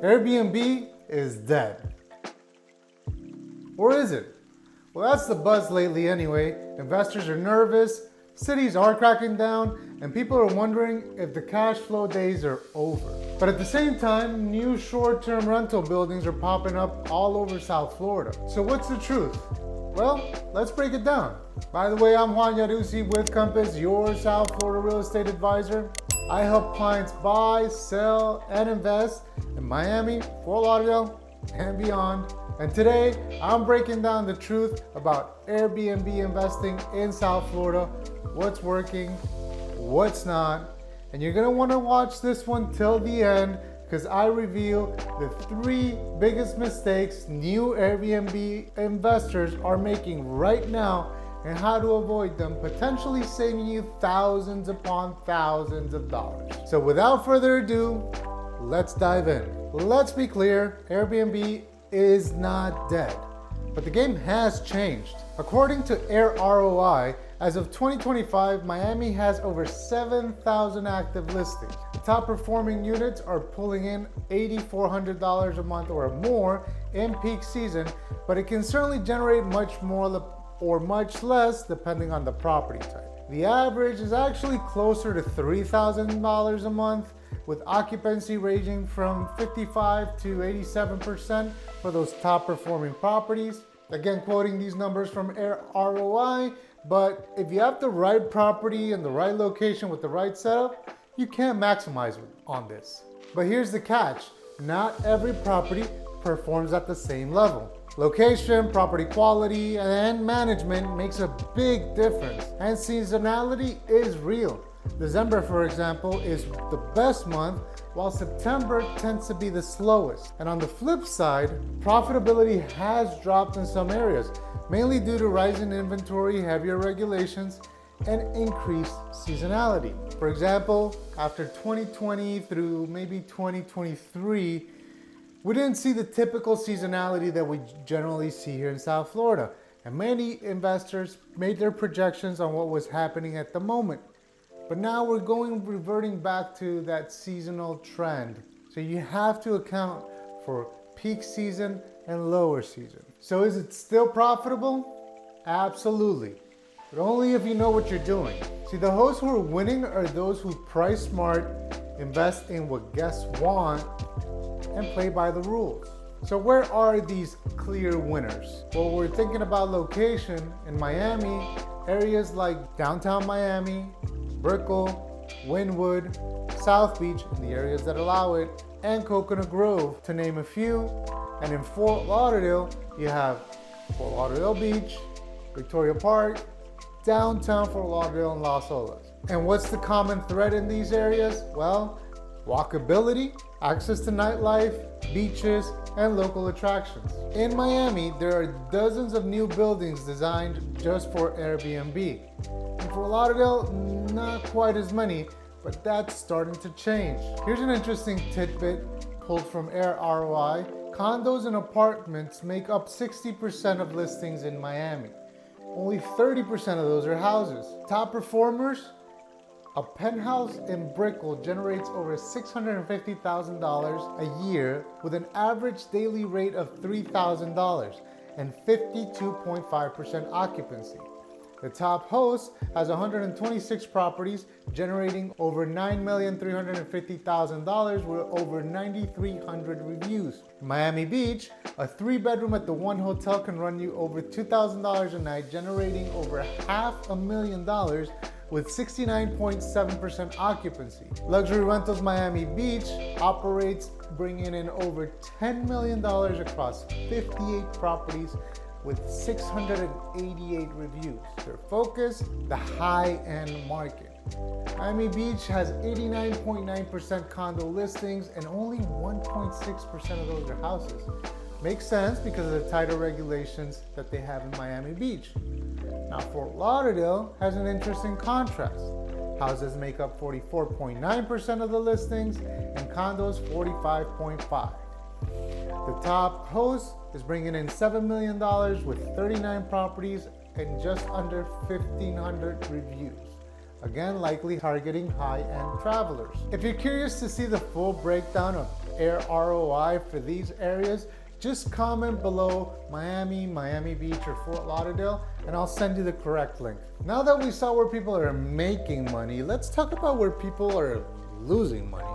Airbnb is dead. Or is it? Well, that's the buzz lately anyway. Investors are nervous, cities are cracking down, and people are wondering if the cash flow days are over. But at the same time, new short-term rental buildings are popping up all over South Florida. So what's the truth? Well, let's break it down. By the way, I'm Juan Iarussi with Compass, your South Florida real estate advisor. I help clients buy, sell, and invest in Miami, Fort Lauderdale, and beyond. And today, I'm breaking down the truth about Airbnb investing in South Florida, what's working, what's not. And you're gonna wanna watch this one till the end because I reveal the 3 biggest mistakes new Airbnb investors are making right now and how to avoid them, potentially saving you thousands upon thousands of dollars. So without further ado, let's dive in. Let's be clear, Airbnb is not dead, but the game has changed. According to AirROI, as of 2025, Miami has over 7,000 active listings. The top performing units are pulling in $8,400 a month or more in peak season, but it can certainly generate much more or much less depending on the property type. The average is actually closer to $3,000 a month, with occupancy ranging from 55 to 87% for those top performing properties. Again, quoting these numbers from AirROI, but if you have the right property and the right location with the right setup, you can maximize on this. But here's the catch, not every property performs at the same level. Location, property quality, and management makes a big difference, and seasonality is real. December, for example, is the best month, while September tends to be the slowest. And on the flip side, profitability has dropped in some areas, mainly due to rising inventory, heavier regulations, and increased seasonality. For example, after 2020 through maybe 2023, we didn't see the typical seasonality that we generally see here in South Florida. And many investors made their projections on what was happening at the moment. But now we're reverting back to that seasonal trend. So you have to account for peak season and lower season. So is it still profitable? Absolutely, but only if you know what you're doing. See, the hosts who are winning are those who price smart, invest in what guests want, and play by the rules. So where are these clear winners? Well, we're thinking about location in Miami, areas like downtown Miami, Brickell, Wynwood, South Beach in the areas that allow it, and Coconut Grove, to name a few. And in Fort Lauderdale, you have Fort Lauderdale Beach, Victoria Park, downtown Fort Lauderdale, and Las Olas. And what's the common thread in these areas? Well, walkability, access to nightlife, beaches, and local attractions. In Miami, there are dozens of new buildings designed just for Airbnb. In Fort Lauderdale, not quite as many, but that's starting to change. Here's an interesting tidbit pulled from AirROI. Condos and apartments make up 60% of listings in Miami. Only 30% of those are houses. Top performers, a penthouse in Brickell generates over $650,000 a year with an average daily rate of $3,000 and 52.5% occupancy. The top host has 126 properties generating over $9,350,000 with over 9,300 reviews. Miami Beach, a 3-bedroom at the One Hotel can run you over $2,000 a night, generating over $500,000 with 69.7% occupancy. Luxury Rentals Miami Beach operates, bringing in over $10 million across 58 properties with 688 reviews. Their focus, the high-end market. Miami Beach has 89.9% condo listings and only 1.6% of those are houses. Makes sense because of the tighter regulations that they have in Miami Beach. Now, Fort Lauderdale has an interesting contrast. Houses make up 44.9% of the listings and condos 45.5%. The top host is bringing in $7 million with 39 properties and just under 1,500 reviews. Again, likely targeting high-end travelers. If you're curious to see the full breakdown of AirROI for these areas, just comment below Miami, Miami Beach, or Fort Lauderdale, and I'll send you the correct link. Now that we saw where people are making money, let's talk about where people are losing money.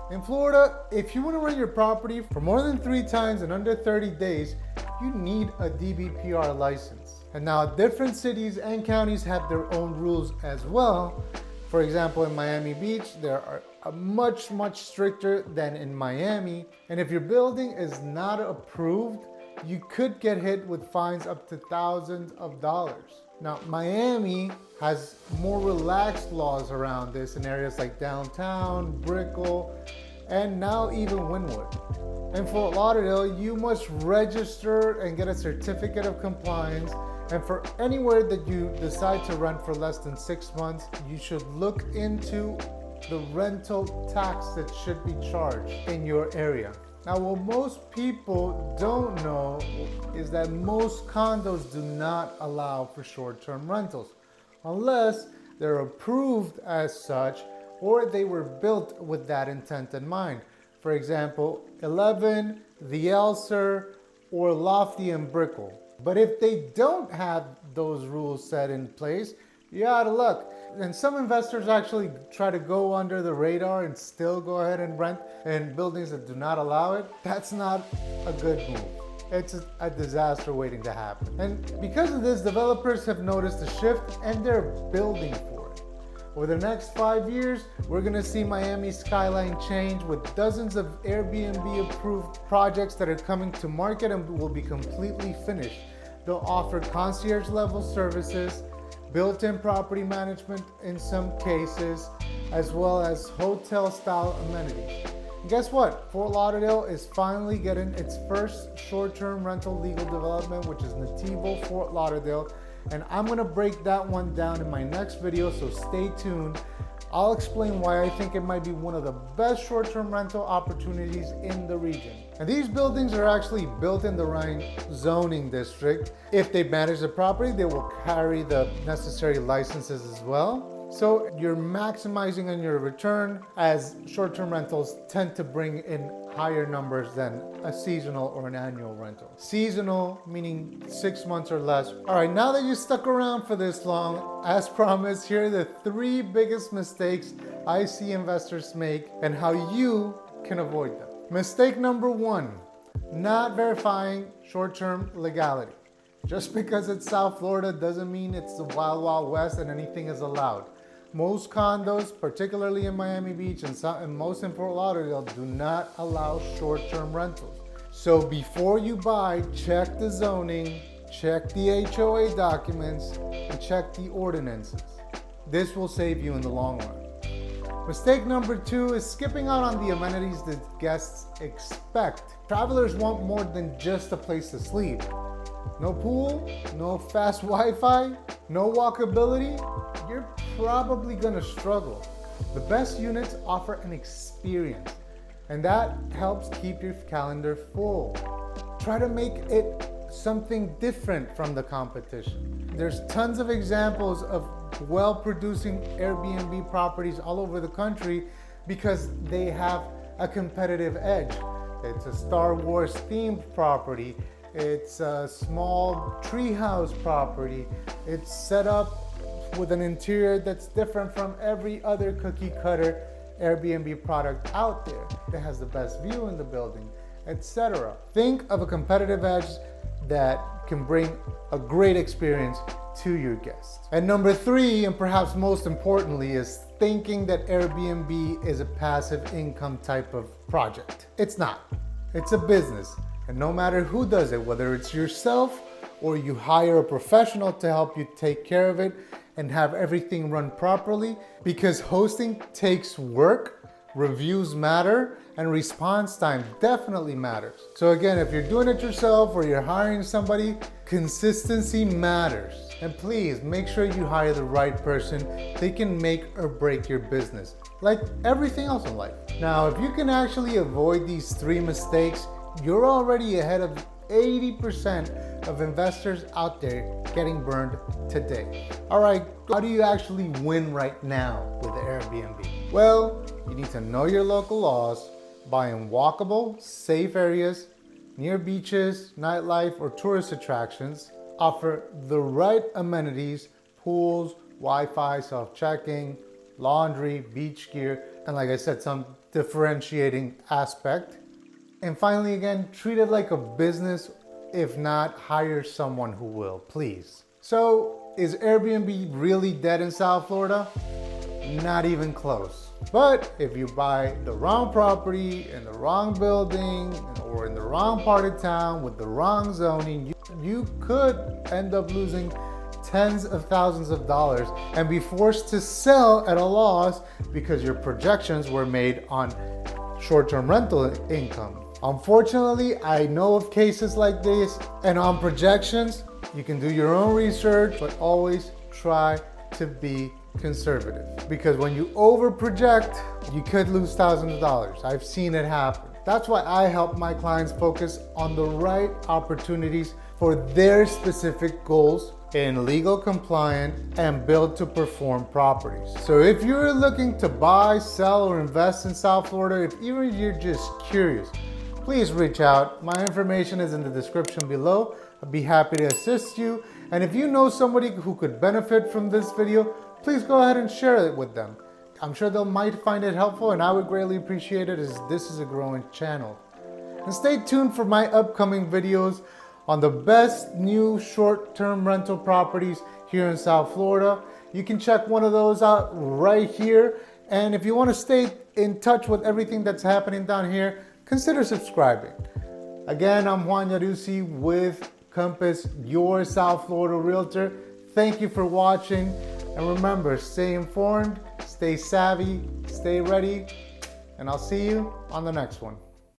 In Florida, if you want to rent your property for more than 3 times in under 30 days, you need a DBPR license. And now different cities and counties have their own rules as well. For example, in Miami Beach, there are much stricter than in Miami. And if your building is not approved, you could get hit with fines up to thousands of dollars. Now, Miami has more relaxed laws around this in areas like downtown, Brickell, and now even Wynwood. In Fort Lauderdale, you must register and get a certificate of compliance. And for anywhere that you decide to rent for less than 6 months, you should look into the rental tax that should be charged in your area. Now, what most people don't know is that most condos do not allow for short-term rentals unless they're approved as such or they were built with that intent in mind. For example, 11, the Elser, or Lofty and Brickell. But if they don't have those rules set in place, you're out of luck. And some investors actually try to go under the radar and still go ahead and rent in buildings that do not allow it. That's not a good move. It's a disaster waiting to happen. And because of this, developers have noticed a shift and they're building for it. Over the next 5 years, we're gonna see Miami's skyline change with dozens of Airbnb approved projects that are coming to market and will be completely finished. They'll offer concierge level services, built-in property management in some cases, as well as hotel style amenities. And guess what? Fort Lauderdale is finally getting its first short-term rental legal development, which is Nativo Fort Lauderdale. And I'm gonna break that one down in my next video, so stay tuned. I'll explain why I think it might be one of the best short-term rental opportunities in the region. And these buildings are actually built in the right zoning district. If they manage the property, they will carry the necessary licenses as well. So you're maximizing on your return, as short-term rentals tend to bring in higher numbers than a seasonal or an annual rental. Seasonal, meaning 6 months or less. All right, now that you stuck around for this long, as promised, here are the 3 biggest mistakes I see investors make and how you can avoid them. Mistake number 1, not verifying short-term legality. Just because it's South Florida doesn't mean it's the Wild Wild West and anything is allowed. Most condos, particularly in Miami Beach and most in Fort Lauderdale, do not allow short-term rentals. So before you buy, check the zoning, check the HOA documents, and check the ordinances. This will save you in the long run. Mistake number 2 is skipping out on the amenities that guests expect. Travelers want more than just a place to sleep. No pool, no fast Wi-Fi, no walkability, you're probably gonna struggle. The best units offer an experience, and that helps keep your calendar full. Try to make it something different from the competition. There's tons of examples of well-producing Airbnb properties all over the country because they have a competitive edge. It's a Star Wars themed property. It's a small treehouse property. It's set up with an interior that's different from every other cookie cutter Airbnb product out there. It has the best view in the building, etc. Think of a competitive edge that can bring a great experience to your guests. And number 3, and perhaps most importantly, is thinking that Airbnb is a passive income type of project. It's not. It's a business. And no matter who does it, whether it's yourself or you hire a professional to help you take care of it and have everything run properly, because hosting takes work, reviews matter, and response time definitely matters. So again, if you're doing it yourself or you're hiring somebody, consistency matters. And please make sure you hire the right person. They can make or break your business, like everything else in life. Now, if you can actually avoid these 3 mistakes, you're already ahead of 80% of investors out there getting burned today. All right, how do you actually win right now with Airbnb? Well, you need to know your local laws, buy in walkable, safe areas, near beaches, nightlife, or tourist attractions, offer the right amenities, pools, Wi-Fi, self-checking, laundry, beach gear, and like I said, some differentiating aspect. And finally, again, treat it like a business. If not, hire someone who will, please. So, is Airbnb really dead in South Florida? Not even close. But if you buy the wrong property in the wrong building or in the wrong part of town with the wrong zoning, you could end up losing tens of thousands of dollars and be forced to sell at a loss because your projections were made on short-term rental income. Unfortunately, I know of cases like this, and on projections, you can do your own research, but always try to be conservative. Because when you over project, you could lose thousands of dollars. I've seen it happen. That's why I help my clients focus on the right opportunities for their specific goals in legal compliant and build to perform properties. So if you're looking to buy, sell, or invest in South Florida, if even you're just curious, please reach out. My information is in the description below. I'd be happy to assist you. And if you know somebody who could benefit from this video, please go ahead and share it with them. I'm sure they might find it helpful, and I would greatly appreciate it, as this is a growing channel. And stay tuned for my upcoming videos on the best new short-term rental properties here in South Florida. You can check one of those out right here. And if you want to stay in touch with everything that's happening down here, consider subscribing. Again, I'm Juan Iarussi with Compass, your South Florida realtor. Thank you for watching. And remember, stay informed, stay savvy, stay ready, and I'll see you on the next one.